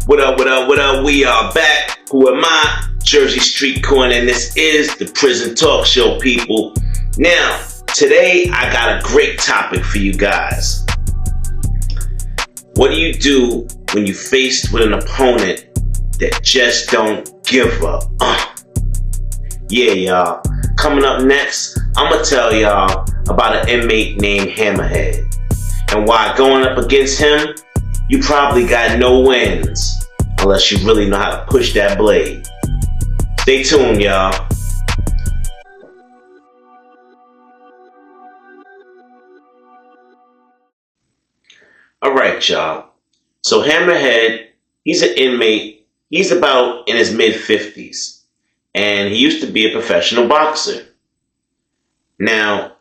What up, what up, what up? We are back. Who am I? Jersey Street Corner, and this is the Prison Talk Show, people. Now, today I got a great topic for you guys. What do you do when you're faced with an opponent that just don't give up? Yeah, y'all. Coming up next, I'm going to tell y'all about an inmate named Hammerhead. And why going up against him, you probably got no wins unless you really know how to push that blade. Stay tuned, y'all. Alright, y'all. So Hammerhead, he's an inmate. He's about in his mid-50s. And he used to be a professional boxer. Now,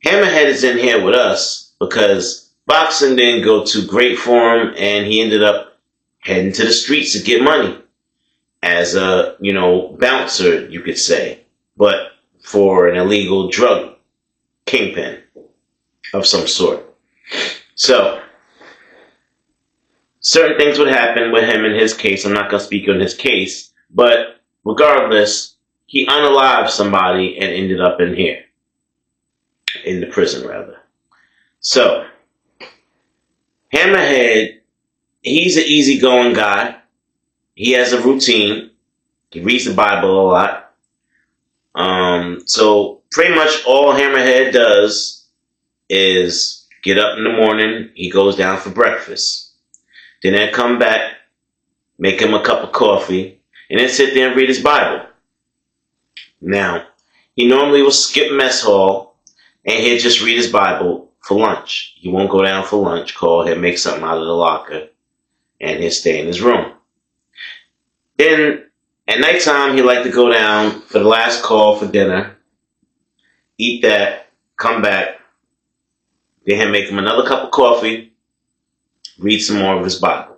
Hammerhead is in here with us because boxing didn't go too great for him, and he ended up heading to the streets to get money as a, bouncer, you could say, but for an illegal drug kingpin of some sort. So, certain things would happen with him in his case. I'm not going to speak on his case, but regardless, he unalived somebody and ended up in here. In the prison, rather. So, Hammerhead, he's an easygoing guy. He has a routine. He reads the Bible a lot. So, pretty much all Hammerhead does is get up in the morning. He goes down for breakfast. Then he'll come back, make him a cup of coffee, and then sit there and read his Bible. Now, he normally will skip mess hall, and he'll just read his Bible for lunch. He won't go down for lunch, he'll make something out of the locker, and he'll stay in his room. Then, at nighttime, he'd like to go down for the last call for dinner, eat that, come back, then he'll make him another cup of coffee, read some more of his Bible.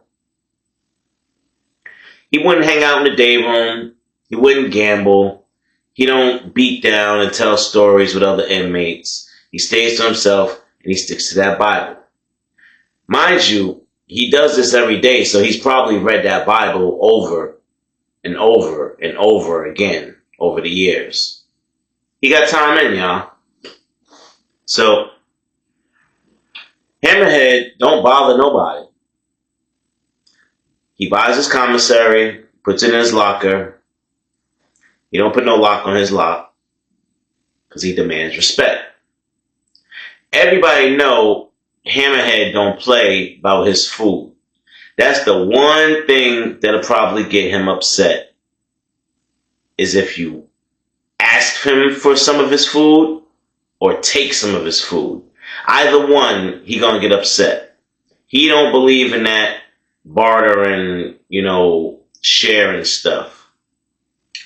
He wouldn't hang out in the day room. He wouldn't gamble. He don't beat down and tell stories with other inmates. He stays to himself and he sticks to that Bible. Mind you, he does this every day, so he's probably read that Bible over and over and over again over the years. He got time in, y'all. So, Hammerhead don't bother nobody. He buys his commissary, puts it in his locker. He don't put no lock on his lock because he demands respect. Everybody know Hammerhead don't play about his food. That's the one thing that'll probably get him upset, is if you ask him for some of his food or take some of his food. Either one, he gonna get upset. He don't believe in that bartering, sharing stuff.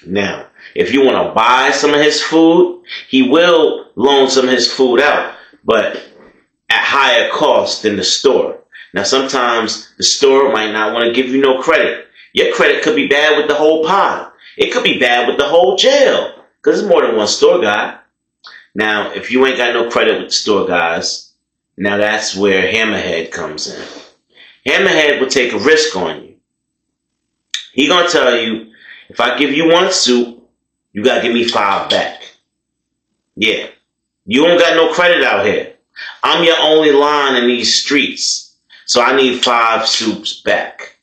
Now, if you want to buy some of his food, he will loan some of his food out, but at higher cost than the store. Now, sometimes the store might not want to give you no credit. Your credit could be bad with the whole pile. It could be bad with the whole jail, because there's more than one store guy. Now, if you ain't got no credit with the store guys, now that's where Hammerhead comes in. Hammerhead will take a risk on you. He gonna tell you, if I give you one soup, you gotta give me 5 back. Yeah, you don't got no credit out here. I'm your only line in these streets, so I need 5 soups back.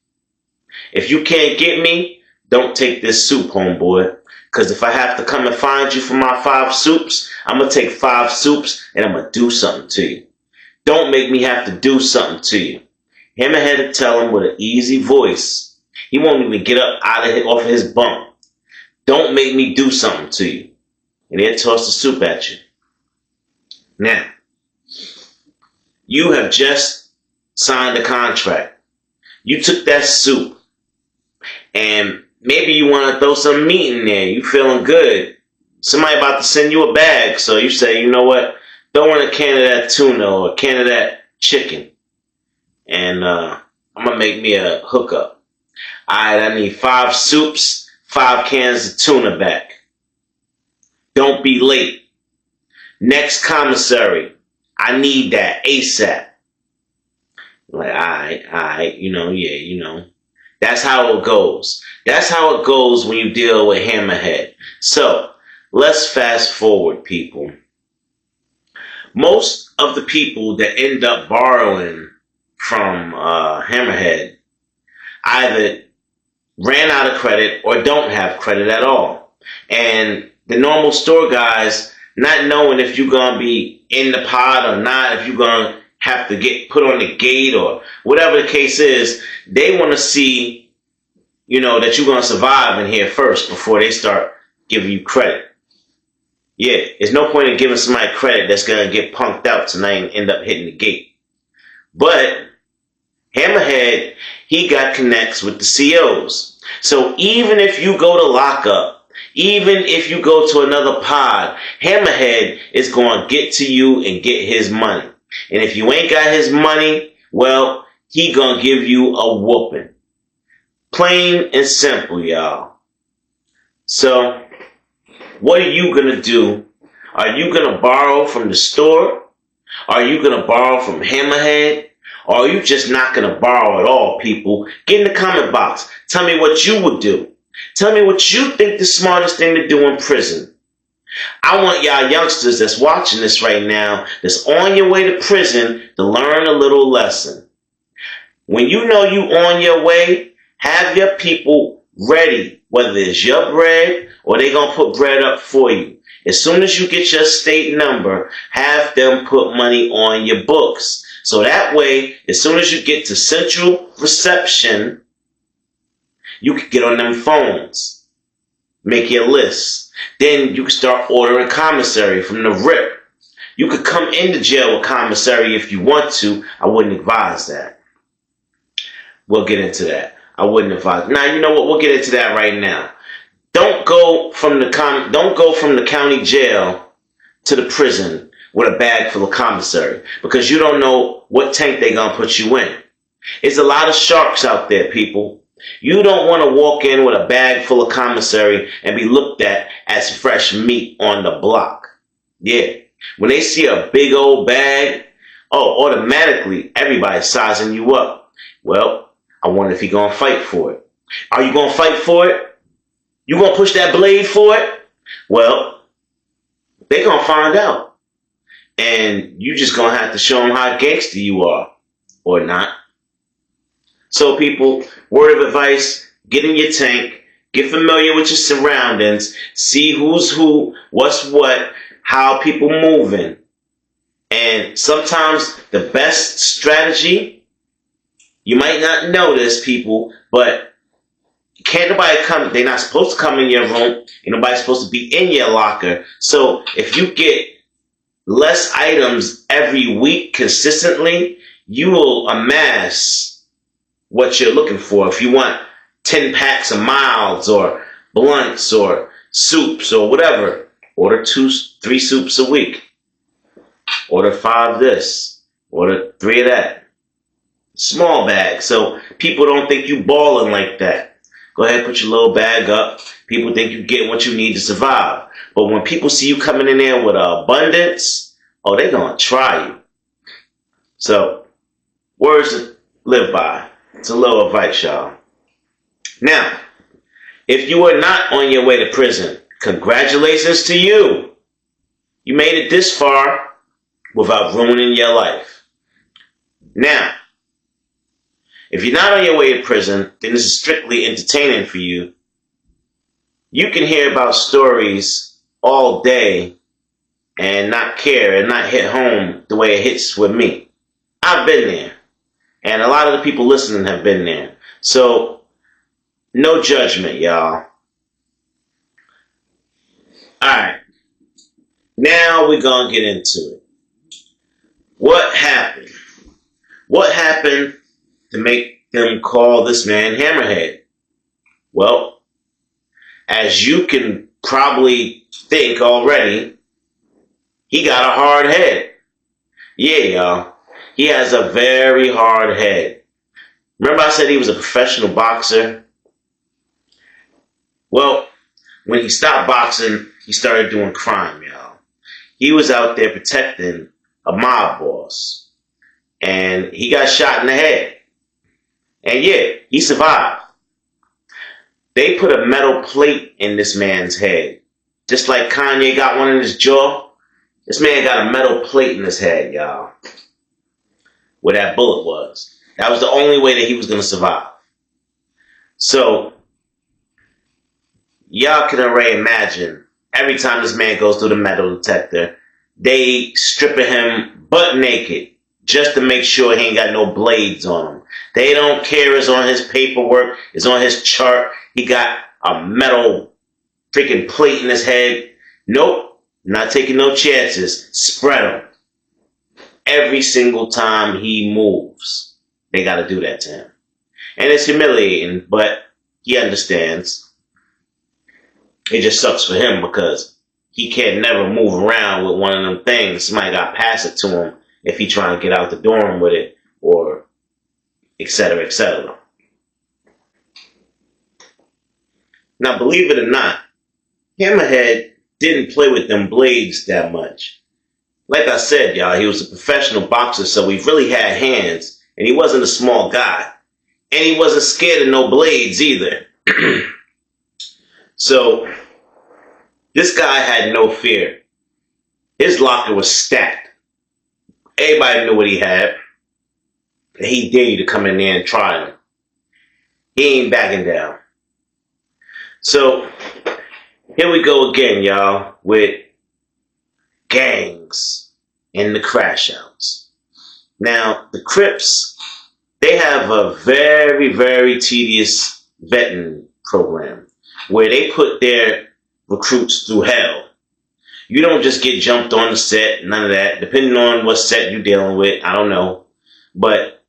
If you can't get me, don't take this soup, homeboy. Because if I have to come and find you for my 5 soups, I'm going to take 5 soups and I'm going to do something to you. Don't make me have to do something to you. Hammerhead will tell him with an easy voice. He won't even get up off of his bunk. Don't make me do something to you. And he'll toss the soup at you. Now, you have just signed a contract. You took that soup and maybe you want to throw some meat in there. You feeling good. Somebody about to send you a bag. So you say, you know what? Throw in a can of that tuna or a can of that chicken. And I'm going to make me a hookup. Alright, I need 5 soups, 5 cans of tuna back. Don't be late. Next commissary. I need that ASAP. Like, alright, That's how it goes. That's how it goes when you deal with Hammerhead. So, let's fast forward, people. Most of the people that end up borrowing from Hammerhead either ran out of credit or don't have credit at all. And the normal store guys, not knowing if you're going to be in the pod or not, if you're going to have to get put on the gate or whatever the case is, they want to see, that you're going to survive in here first before they start giving you credit. Yeah, there's no point in giving somebody credit that's going to get punked out tonight and end up hitting the gate. But Hammerhead, he got connects with the COs. So even if you go to lockup, even if you go to another pod, Hammerhead is going to get to you and get his money. And if you ain't got his money, well, he going to give you a whooping. Plain and simple, y'all. So, what are you going to do? Are you going to borrow from the store? Are you going to borrow from Hammerhead? Or are you just not going to borrow at all, people? Get in the comment box. Tell me what you would do. Tell me what you think the smartest thing to do in prison. I want y'all youngsters that's watching this right now, that's on your way to prison, to learn a little lesson. When you know you on your way, have your people ready, whether it's your bread or they going to put bread up for you. As soon as you get your state number, have them put money on your books. So that way, as soon as you get to central reception, you can get on them phones, make your list. Then you can start ordering commissary from the rip. You could come into jail with commissary if you want to. I wouldn't advise that. We'll get into that. I wouldn't advise. Now, you know what? We'll get into that right now. Don't go from the county jail to the prison with a bag full of commissary, because you don't know what tank they're going to put you in. There's a lot of sharks out there, people. You don't want to walk in with a bag full of commissary and be looked at as fresh meat on the block. Yeah. When they see a big old bag, automatically everybody's sizing you up. Well, I wonder if you're going to fight for it. Are you going to fight for it? You going to push that blade for it? Well, they're going to find out. And you just going to have to show them how gangster you are or not. So people, word of advice, get in your tank, get familiar with your surroundings, see who's who, what's what, how people moving. And sometimes the best strategy, you might not know this, people, but can't nobody come, they're not supposed to come in your room, and nobody's supposed to be in your locker. So if you get less items every week consistently, you will amass what you're looking for. If you want 10 packs of milds or blunts or soups or whatever, order 2-3 soups a week. Order 5 this. Order 3 of that. Small bag, so people don't think you balling like that. Go ahead, put your little bag up. People think you get what you need to survive. But when people see you coming in there with abundance, they're going to try you. So, words to live by. It's a little advice, y'all. Now, if you are not on your way to prison, congratulations to you. You made it this far without ruining your life. Now, if you're not on your way to prison, then this is strictly entertaining for you. You can hear about stories all day and not care and not hit home the way it hits with me. I've been there. And a lot of the people listening have been there. So, no judgment, y'all. Alright. Now we're going to get into it. What happened? What happened to make them call this man Hammerhead? Well, as you can probably think already, he got a hard head. Yeah, y'all. He has a very hard head. Remember I said he was a professional boxer? Well, when he stopped boxing, he started doing crime, y'all. He was out there protecting a mob boss. And he got shot in the head. And yeah, he survived. They put a metal plate in this man's head. Just like Kanye got one in his jaw, this man got a metal plate in his head, y'all. Where that bullet was. That was the only way that he was going to survive. So, y'all can already imagine, every time this man goes through the metal detector, they stripping him butt naked just to make sure he ain't got no blades on him. They don't care it's on his paperwork, it's on his chart. He got a metal freaking plate in his head. Nope, not taking no chances. Spread him. Every single time he moves, they got to do that to him. And it's humiliating, but he understands. It just sucks for him because he can't never move around with one of them things. Somebody got to pass it to him if he trying to get out the dorm with it, or etc., etc. Now, believe it or not, Hammerhead didn't play with them blades that much. Like I said, y'all, he was a professional boxer, so he really had hands, and he wasn't a small guy. And he wasn't scared of no blades either. So, this guy had no fear. His locker was stacked. Everybody knew what he had. And he dared you to come in there and try him. He ain't backing down. So, here we go again, y'all, with gangs and the crash outs. Now, the Crips, they have a very, very tedious vetting program where they put their recruits through hell. You don't just get jumped on the set, none of that. Depending on what set you're dealing with, I don't know. But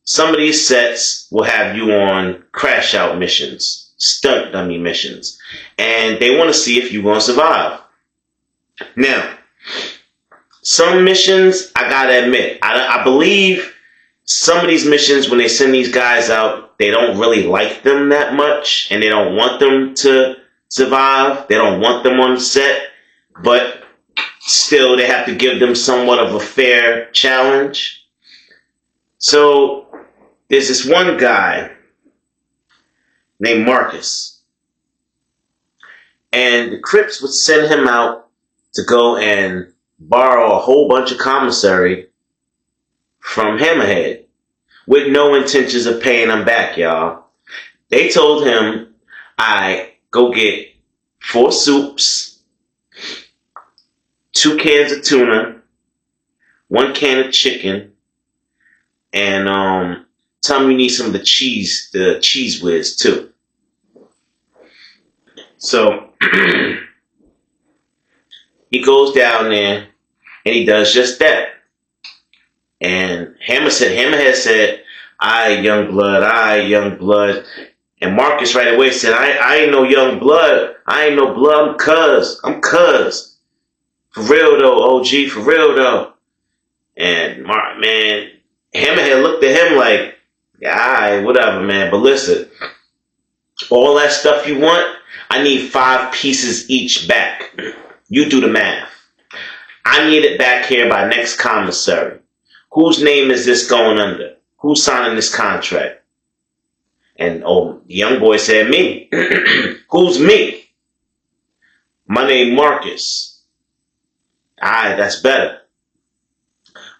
some of these sets will have you on crash out missions, stunt dummy missions. And they want to see if you're going to survive. Now, some missions, I gotta admit, I believe some of these missions, when they send these guys out, they don't really like them that much, and they don't want them to survive. They don't want them on the set, but still, they have to give them somewhat of a fair challenge. So, there's this one guy named Marcus, and the Crips would send him out to go and borrow a whole bunch of commissary from Hammerhead with no intentions of paying him back, y'all. They told him, go get 4 soups, 2 cans of tuna, 1 can of chicken, and tell him you need some of the cheese whiz too. So he goes down there and he does just that. And Hammerhead said, young blood. And Marcus right away said, I ain't no young blood. I ain't no blood. I'm cuz. For real though, OG, for real though. And Hammerhead looked at him like, yeah, whatever, man. But listen, all that stuff you want, I need 5 pieces each back. You do the math. I need it back here by next commissary. Whose name is this going under? Who's signing this contract? And the young boy said, me. Who's me? My name Marcus. Alright, that's better.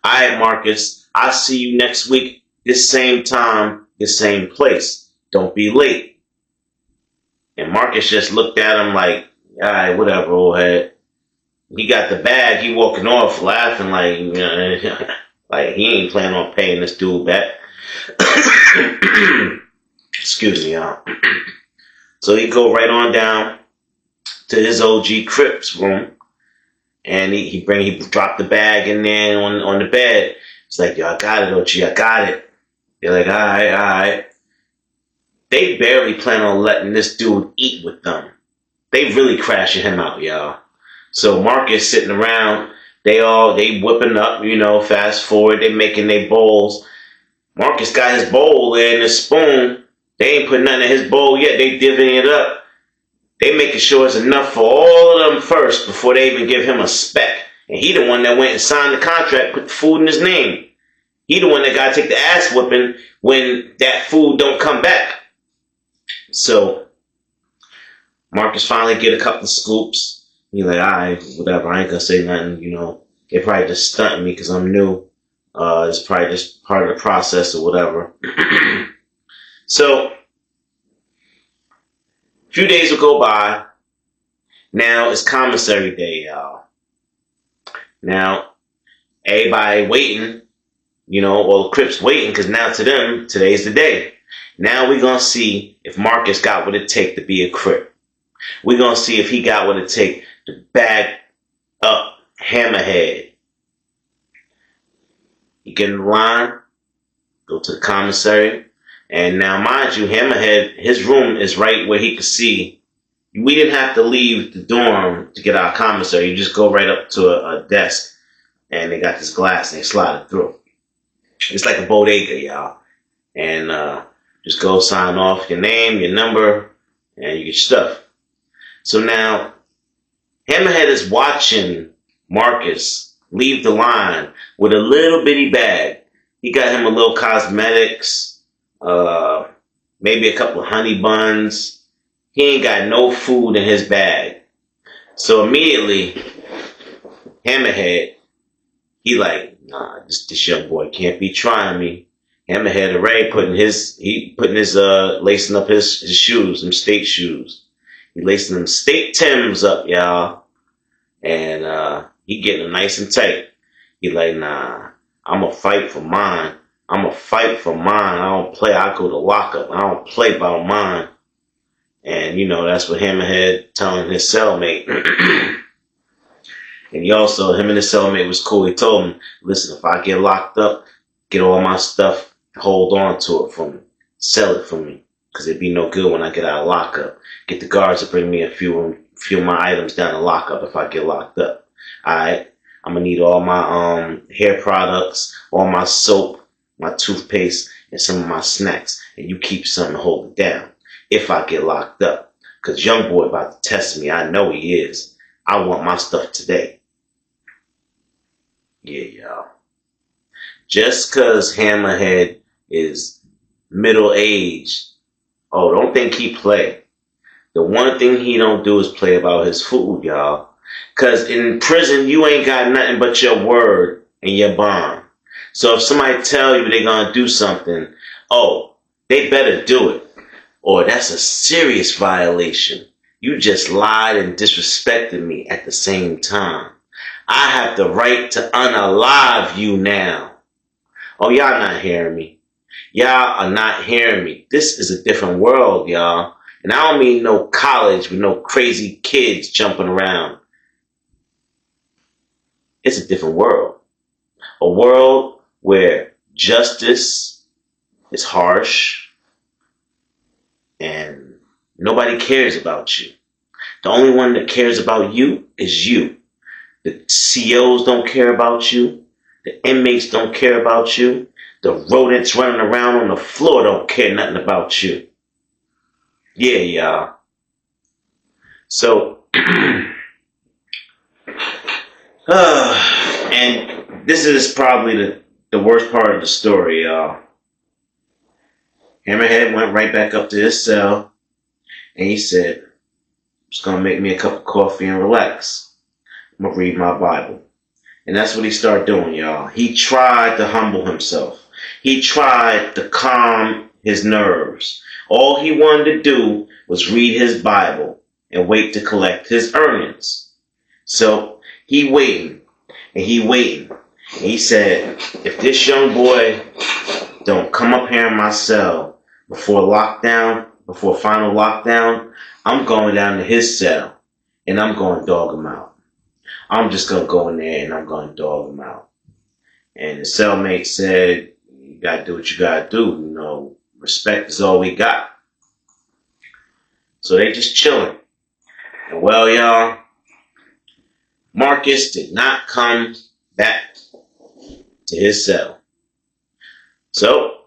Alright, Marcus, I'll see you next week, this same time, this same place. Don't be late. And Marcus just looked at him like, alright, whatever, old head. He got the bag, he walking off laughing like, like he ain't planning on paying this dude back. Excuse me, y'all. So he go right on down to his OG Crips room, and he dropped the bag in there on the bed. It's like, yo, I got it, OG, I got it. They're like, all right. They barely plan on letting this dude eat with them. They really crashing him out, y'all. So Marcus sitting around, they whipping up, fast forward, they making their bowls. Marcus got his bowl there and his spoon. They ain't put nothing in his bowl yet. They divvying it up. They making sure it's enough for all of them first before they even give him a speck. And he the one that went and signed the contract, put the food in his name. He the one that got to take the ass whipping when that food don't come back. So Marcus finally get a couple of scoops. He like, alright, whatever. I ain't gonna say nothing. They probably just stunting me because I'm new. It's probably just part of the process or whatever. So, a few days will go by. Now it's commissary day, y'all. Now, everybody waiting, all the Crips waiting because now to them, today's the day. Now we're going to see if Marcus got what it take to be a Crip. We're going to see if he got what it take to bag up Hammerhead. You get in the line, go to the commissary, and now mind you, Hammerhead, his room is right where he could see. We didn't have to leave the dorm to get our commissary. You just go right up to a desk, and they got this glass, and they slide it through. It's like a bodega, y'all. And just go sign off your name, your number, and you get your stuff. So now, Hammerhead is watching Marcus leave the line with a little bitty bag. He got him a little cosmetics, maybe a couple of honey buns. He ain't got no food in his bag. So immediately, Hammerhead, he like, nah, this young boy can't be trying me. Hammerhead already lacing up his shoes, them state shoes. He lacing them state Timbs up, y'all. And he getting them nice and tight. He like, nah, I'ma fight for mine. I'ma fight for mine. I don't play. I go to lockup. I don't play about mine. And, that's what Hammerhead telling his cellmate. And him and his cellmate was cool. He told him, listen, if I get locked up, get all my stuff, hold on to it for me. Sell it for me. Because it'd be no good when I get out of lockup. Get the guards to bring me a few of my items down to lockup if I get locked up. Alright? I'm going to need all my hair products, all my soap, my toothpaste, and some of my snacks. And you keep something to hold it down. If I get locked up. Because young boy about to test me. I know he is. I want my stuff today. Yeah, y'all. Just because Hammerhead is middle-aged, don't think he play. The one thing he don't do is play about his food, y'all. Because in prison, you ain't got nothing but your word and your bond. So if somebody tell you they're going to do something, they better do it. Or that's a serious violation. You just lied and disrespected me at the same time. I have the right to unalive you now. Oh, y'all not hearing me. Y'all are not hearing me. This is a different world, y'all. And I don't mean no college with no crazy kids jumping around. It's a different world. A world where justice is harsh. And nobody cares about you. The only one that cares about you is you. The COs don't care about you. The inmates don't care about you. The rodents running around on the floor don't care nothing about you. Yeah, y'all. So, and this is probably the worst part of the story, y'all. Hammerhead went right back up to his cell, and he said, I'm just going to make me a cup of coffee and relax. I'm going to read my Bible. And that's what he started doing, y'all. He tried to humble himself. He tried to calm his nerves. All he wanted to do was read his Bible and wait to collect his earnings. So he waiting, and he waiting. And he said, if this young boy don't come up here in my cell before final lockdown, I'm going down to his cell, and I'm going to dog him out. I'm just going to go in there, and I'm going to dog him out. And the cellmate said, you got to do what you got to do. Respect is all we got. So they just chilling. And well, y'all, Marcus did not come back to his cell. So,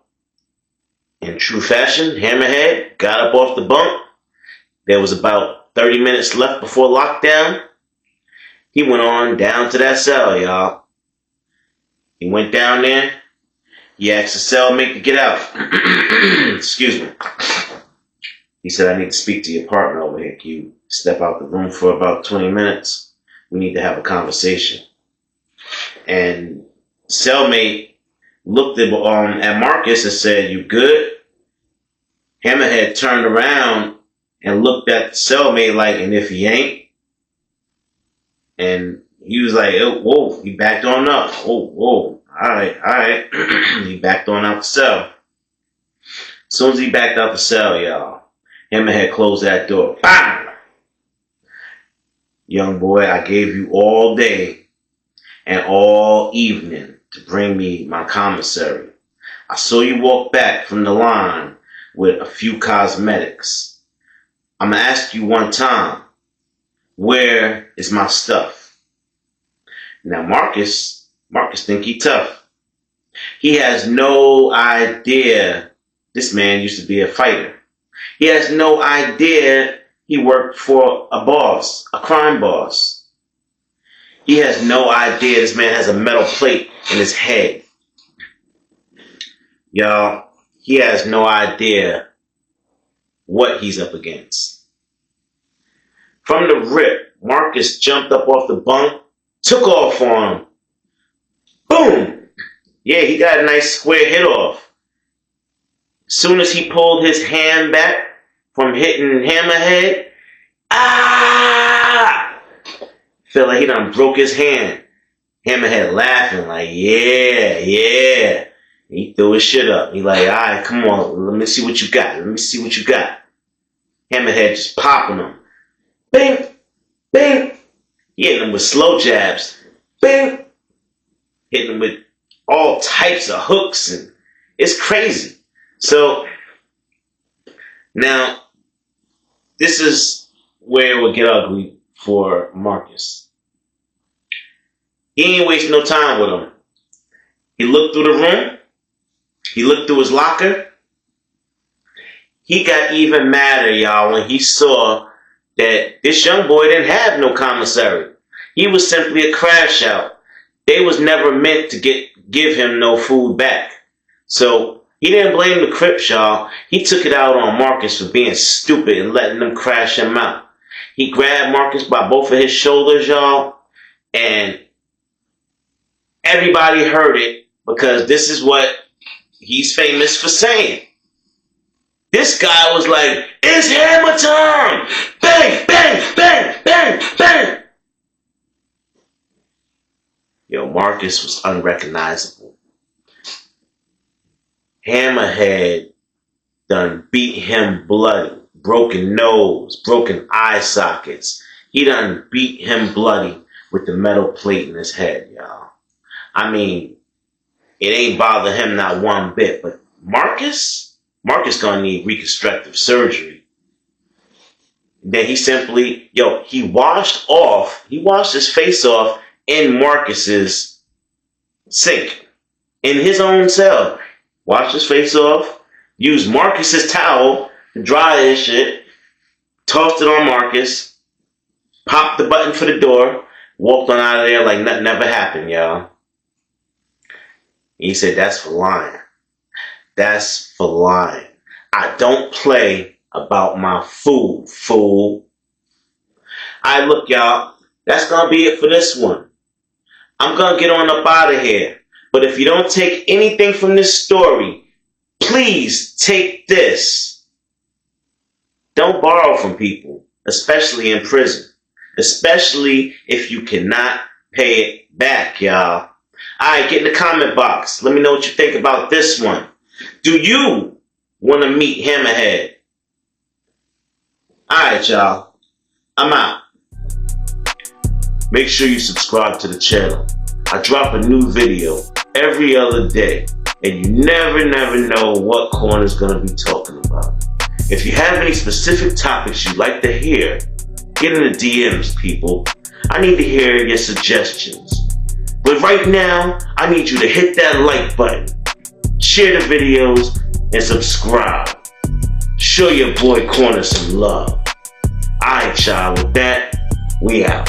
in true fashion, Hammerhead got up off the bunk. There was about 30 minutes left before lockdown. He went on down to that cell, y'all. He went down there. He asked the cellmate to get out. Excuse me. He said, I need to speak to your partner over here. Can you step out the room for about 20 minutes? We need to have a conversation. And cellmate looked at Marcus and said, you good? Hammerhead turned around and looked at the cellmate like, and if he ain't? And he was like, oh, whoa, he backed on up. Whoa, all right. He backed on out the cell. As soon as he backed out the cell, y'all, Hammerhead closed that door. Bang! Young boy, I gave you all day and all evening to bring me my commissary. I saw you walk back from the line with a few cosmetics. I'm going to ask you one time, where is my stuff? Now Marcus think he tough. He has no idea this man used to be a fighter. He has no idea he worked for a boss, a crime boss. He has no idea this man has a metal plate in his head. Y'all, he has no idea what he's up against. From the rip, Marcus jumped up off the bunk, took off on him. Boom! Yeah, he got a nice square hit off. As soon as he pulled his hand back from hitting Hammerhead, felt like he done broke his hand. Hammerhead laughing like, yeah. He threw his shit up. He like, all right, come on, let me see what you got. Hammerhead just popping him. Bing, bing. He hitting him with slow jabs. Bing. Hitting him with all types of hooks, and it's crazy. So now this is where it would get ugly for Marcus. He ain't wasting no time with him. He looked through the room. He looked through his locker. He got even madder, y'all, when he saw that this young boy didn't have no commissary. He was simply a crash out. They was never meant to give him no food back. So he didn't blame the Crips, y'all. He took it out on Marcus for being stupid and letting them crash him out. He grabbed Marcus by both of his shoulders, y'all, and everybody heard it because this is what he's famous for saying. This guy was like, it's hammer time! Bang, bang, bang, bang, bang! Yo, Marcus was unrecognizable. Hammerhead done beat him bloody. Broken nose, broken eye sockets. He done beat him bloody with the metal plate in his head, y'all. I mean, it ain't bother him not one bit, but Marcus gonna need reconstructive surgery. Then he simply, he washed his face off in Marcus's sink, in his own cell. Washed his face off, used Marcus's towel to dry his shit, tossed it on Marcus, popped the button for the door, walked on out of there like nothing ever happened, y'all. He said, that's for lying. That's for lying. I don't play about my food, fool. All right, look, y'all. That's going to be it for this one. I'm going to get on up out of here. But if you don't take anything from this story, please take this. Don't borrow from people, especially in prison. Especially if you cannot pay it back, y'all. Alright, get in the comment box. Let me know what you think about this one. Do you want to meet Hammerhead? Alright, y'all. I'm out. Make sure you subscribe to the channel. I drop a new video every other day, and you never know what corner's gonna be talking about. If you have any specific topics you'd like to hear, get in the DMs, people. I need to hear your suggestions. But right now, I need you to hit that like button, share the videos, and subscribe. Show your boy Corner some love. Alright, y'all, with that, we out.